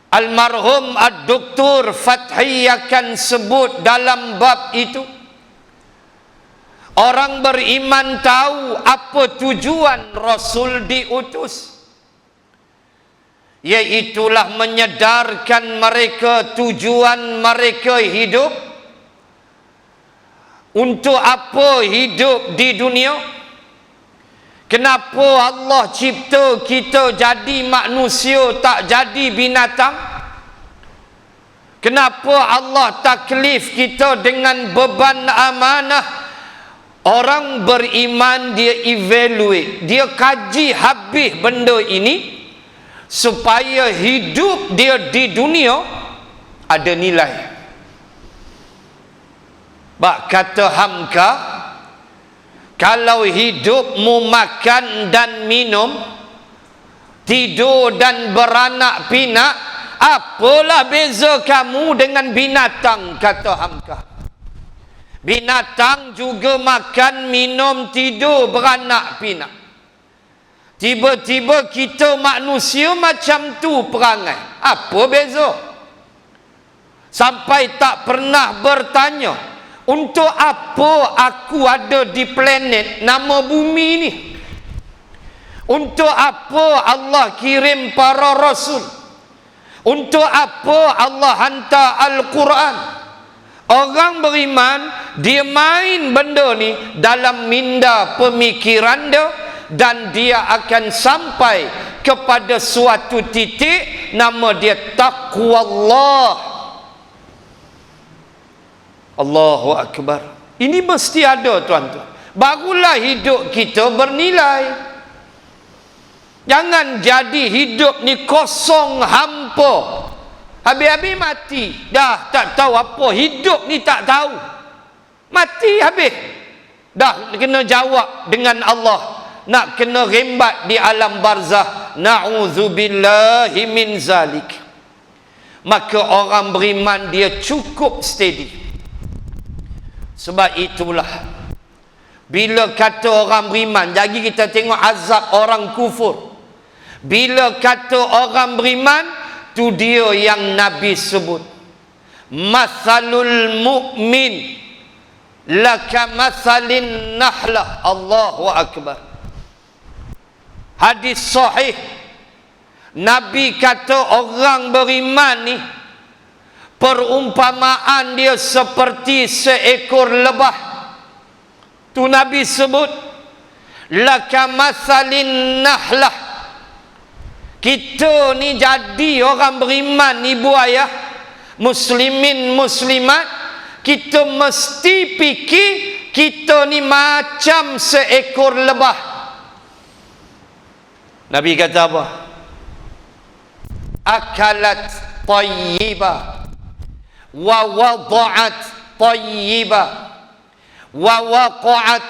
Almarhum Ad-Doktor Fathi akan sebut dalam bab itu, orang beriman tahu apa tujuan Rasul diutus, iaitulah menyedarkan mereka tujuan mereka hidup. Untuk apa hidup di dunia? Kenapa Allah cipta kita jadi manusia, tak jadi binatang? Kenapa Allah taklif kita dengan beban amanah? Orang beriman dia evaluate, dia kaji habis benda ini supaya hidup dia di dunia ada nilai. Bak kata Hamka, kalau hidupmu makan dan minum, tidur dan beranak pinak, apalah beza kamu dengan binatang, kata Hamka. Binatang juga makan, minum, tidur, beranak pinak. Tiba-tiba kita manusia macam tu perangai. Apa beza? Sampai tak pernah bertanya, untuk apa aku ada di planet nama bumi ni? Untuk apa Allah kirim para rasul? Untuk apa Allah hantar Al-Quran? Orang beriman, dia main benda ni dalam minda pemikiran dia, dan dia akan sampai kepada suatu titik nama dia taqwa Allah. Allahu Akbar. Ini mesti ada, tuan-tuan. Barulah hidup kita bernilai. Jangan jadi hidup ni kosong hampa, habis-habis mati, dah tak tahu apa. Hidup ni tak tahu, mati habis, dah kena jawab dengan Allah, nak kena rembat di alam barzah. Na'udzubillahi min zalik. Maka orang beriman dia cukup steady. Sebab itulah bila kata orang beriman, jadi kita tengok azab orang kufur. Bila kata orang beriman, tu dia yang Nabi sebut, masalul mu'min laka masalin nahlah. Allahu Akbar. Hadis sahih, Nabi kata orang beriman ni perumpamaan dia seperti seekor lebah. Tu Nabi sebut, laka masalin nahlah. Kita ni jadi orang beriman, ibu ayah, muslimin muslimat, kita mesti fikir kita ni macam seekor lebah. Nabi kata apa? Akalat tayyibah wa wada'at tayyibah wa waqa'at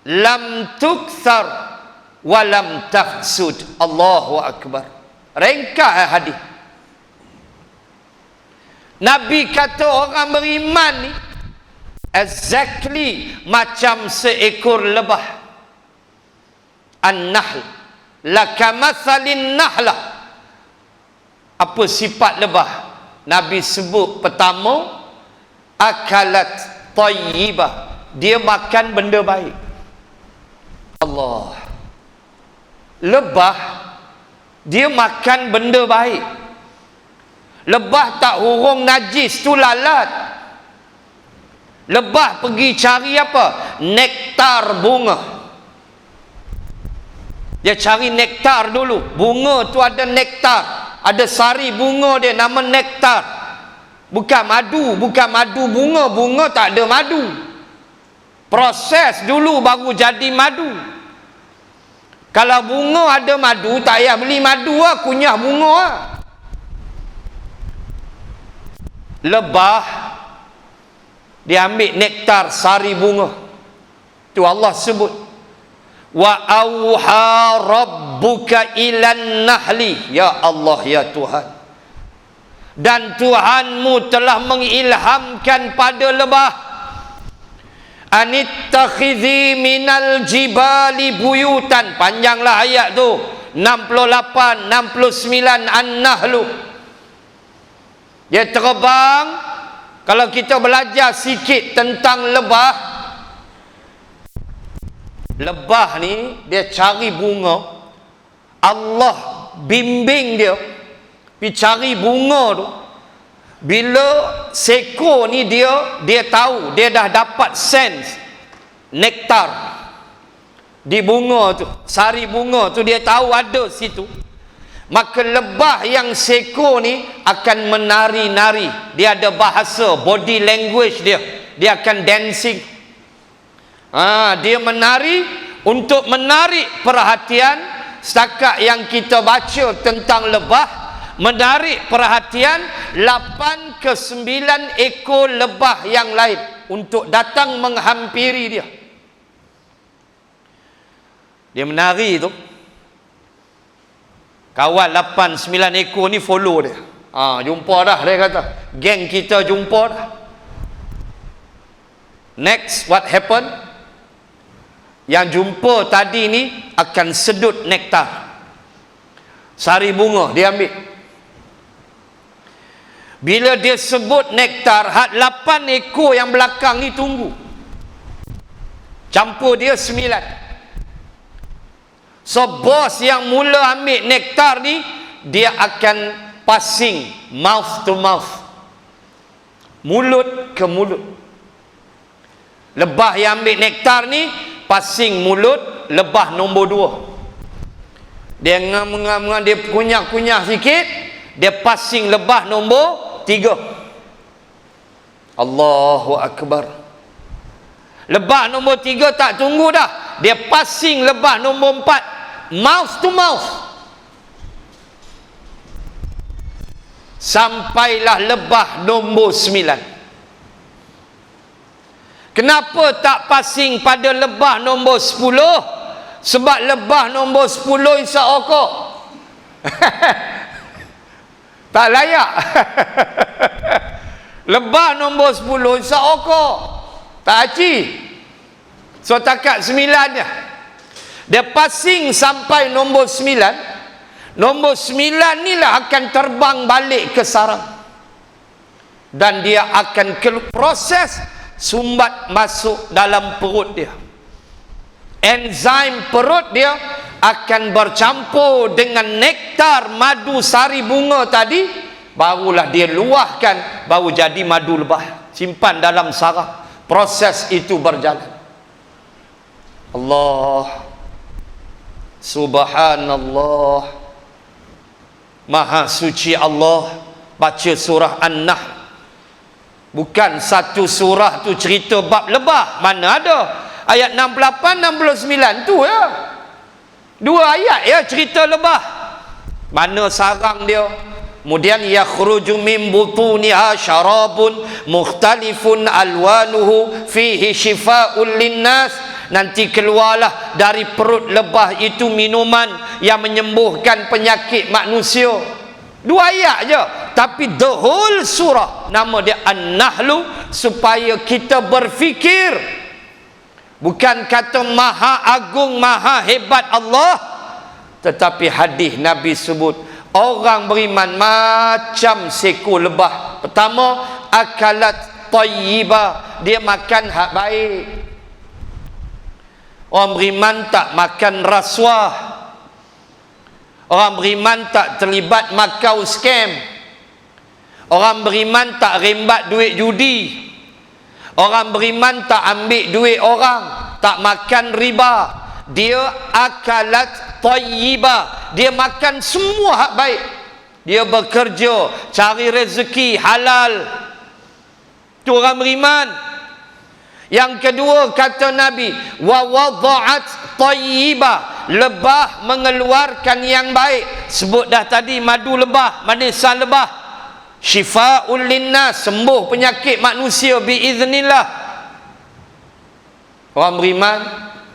lam tukthar wa lam tafsud. Allahu Akbar. Ringkas hadis. Nabi kata orang beriman ni exactly macam seekor lebah. An-nahl laka mathalin nahlah. Apa sifat lebah? Nabi sebut pertama, akalat tayyibah, dia makan benda baik. Allah. Lebah dia makan benda baik. Lebah tak hurung najis, tu lalat. Lebah pergi cari apa? Nektar bunga. Dia cari nektar dulu. Bunga tu ada nektar, ada sari bunga dia, nama nektar. Bukan madu, bukan madu bunga. Bunga tak ada madu. Proses dulu baru jadi madu. Kalau bunga ada madu, tak payah beli madu lah, kunyah bunga lah. Lebah dia ambil nektar sari bunga. Tu Allah sebut, wa auha rabbuka ilan nahli. Ya Allah, ya Tuhan, dan Tuhanmu telah mengilhamkan pada lebah, anittakhidhi minal jibali buyutan. Panjanglah ayat tu, 68, 69 An-Nahlu. Dia terbang. Kalau kita belajar sikit tentang lebah, lebah ni dia cari bunga. Allah bimbing dia pergi cari bunga tu. Bila seko ni dia tahu, dia dah dapat sense nektar di bunga tu, sari bunga tu dia tahu ada situ. Maka lebah yang seko ni akan menari-nari. Dia ada bahasa, body language dia akan dancing. Dia menari untuk menarik perhatian. Setakat yang kita baca tentang lebah, menarik perhatian 8 ke 9 ekor lebah yang lain untuk datang menghampiri dia. Dia menari tu, kawan 8-9 ekor ni follow dia. Jumpa dah, dia kata. Geng kita jumpa dah. Next, what happen? Yang jumpa tadi ni akan sedut nektar. Sari bunga dia ambil. Bila dia sebut nektar, 8 ekor yang belakang ni tunggu. Campur dia 9. So bos yang mula ambil nektar ni, dia akan passing mouth to mouth, mulut ke mulut. Lebah yang ambil nektar ni passing mulut lebah nombor 2. Dia ngam-ngam, dia kunyah-kunyah sikit, dia passing lebah nombor 3. Allahu Akbar. Lebah nombor 3 tak tunggu dah, dia passing lebah nombor 4, mouth to mouth. Sampailah lebah nombor 9. Kenapa tak passing pada lebah nombor 10? Sebab lebah nombor 10 isap okok. Tak layak. Lebah nombor 10 isap okok, tak aci. So takat 9 je. Dia passing sampai nombor 9. Nombor 9 ni lah akan terbang balik ke sarang. Dan dia akan proses sumbat masuk dalam perut dia. Enzim perut dia akan bercampur dengan nektar madu sari bunga tadi, barulah dia luahkan, baru jadi madu lebah, simpan dalam sarang. Proses itu berjalan. Allah Subhanallah, Maha suci Allah. Baca surah An-Nahl. Bukan satu surah tu cerita bab lebah. Mana ada? Ayat 68, 69 tu ya. 2 ayat ya cerita lebah. Mana sarang dia? Kemudian yakhruju min butuniha syarabun mukhtalifun alwanuhu fihi shifaa'un linnas. Nanti keluarlah dari perut lebah itu minuman yang menyembuhkan penyakit manusia. 2 ayat je, tapi the whole surah nama dia An-Nahlu, supaya kita berfikir. Bukan kata maha agung, maha hebat Allah, tetapi hadis Nabi sebut orang beriman macam seekor lebah. Pertama, akalat tayyibah, dia makan hak baik. Orang beriman tak makan rasuah. Orang beriman tak terlibat makau scam. Orang beriman tak rembat duit judi. Orang beriman tak ambil duit orang, tak makan riba. Dia akalat tayyibah, dia makan semua hak baik. Dia bekerja cari rezeki halal. Tu orang beriman. Yang kedua kata Nabi, wa wada'at tayyibah, lebah mengeluarkan yang baik. Sebut dah tadi madu lebah, manisan lebah. Syifa'ul linnas, sembuh penyakit manusia biiznillah. Orang beriman,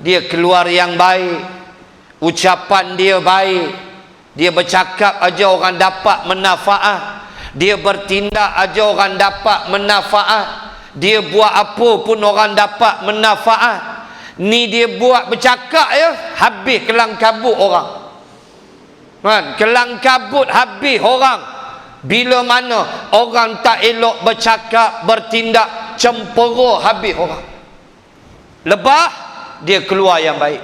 dia keluar yang baik, ucapan dia baik, dia bercakap aja orang dapat manfaat, dia bertindak aja orang dapat manfaat, dia buat apa pun orang dapat manfaat. Ni dia buat bercakap ya, habis kelang kabut orang. Kan? Kelang kabut habis orang. Bila mana orang tak elok bercakap, bertindak, cemburu habis orang. Lebah, dia keluar yang baik.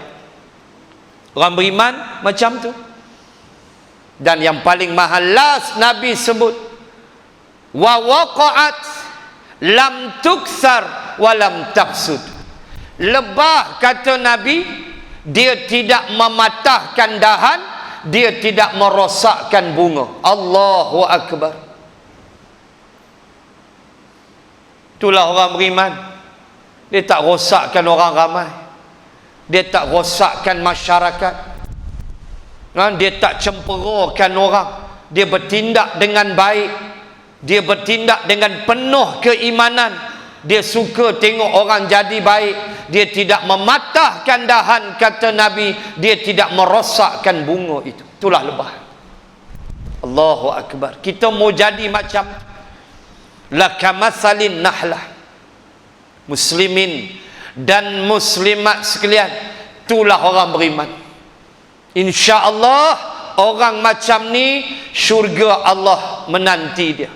Orang beriman macam tu. Dan yang paling mahal, last Nabi sebut, wa waqa'at lam tuksar wa lam tafsud. Lebah, kata Nabi, dia tidak mematahkan dahan, dia tidak merosakkan bunga. Allahu Akbar. Itulah orang beriman. Dia tak rosakkan orang ramai, dia tak rosakkan masyarakat, dia tak cemperokan orang, dia bertindak dengan baik, dia bertindak dengan penuh keimanan, dia suka tengok orang jadi baik, dia tidak mematahkan dahan, kata Nabi, dia tidak merosakkan bunga itu. Itulah lebah. Allahu Akbar. Kita mau jadi macam lakamathalin nahlah. Muslimin dan muslimat sekalian, itulah orang beriman. Insya-Allah orang macam ni syurga Allah menanti dia.